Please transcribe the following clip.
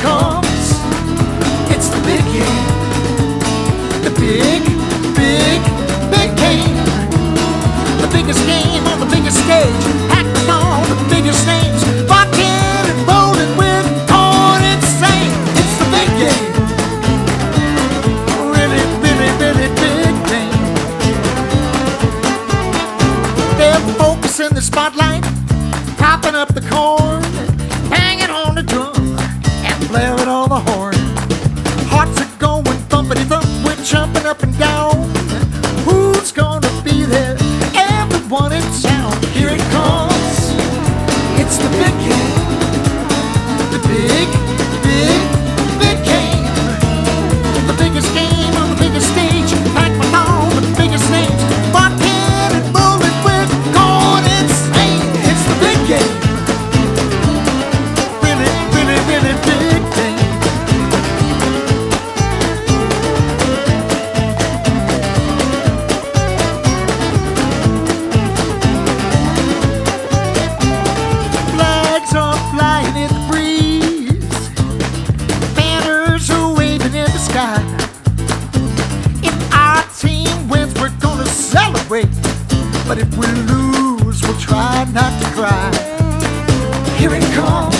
comes. It's the big game. The big, big, big game. The biggest game on the biggest stage. Packed with all the biggest names. Rockin' and rollin' with going insane. It's the big game. Really, really, really big game. They're focusing the spotlight, popping up the corn, banging on the drum, and blaring on the horn. Hearts are going thumpity thump, we're jumping up and down. Who's gonna be there? Everyone in town. Here it comes. It's the big game. The big, big, big game. The biggest game on the biggest stage. Packed with all the biggest names. Rockin' and rollin' with going insane. It's the big game. Really, really, really big game. Flags are flying in the breeze. Banners are waving in the sky. If our team wins, we're gonna celebrate. But if we lose, we'll try not to cry. Here it comes.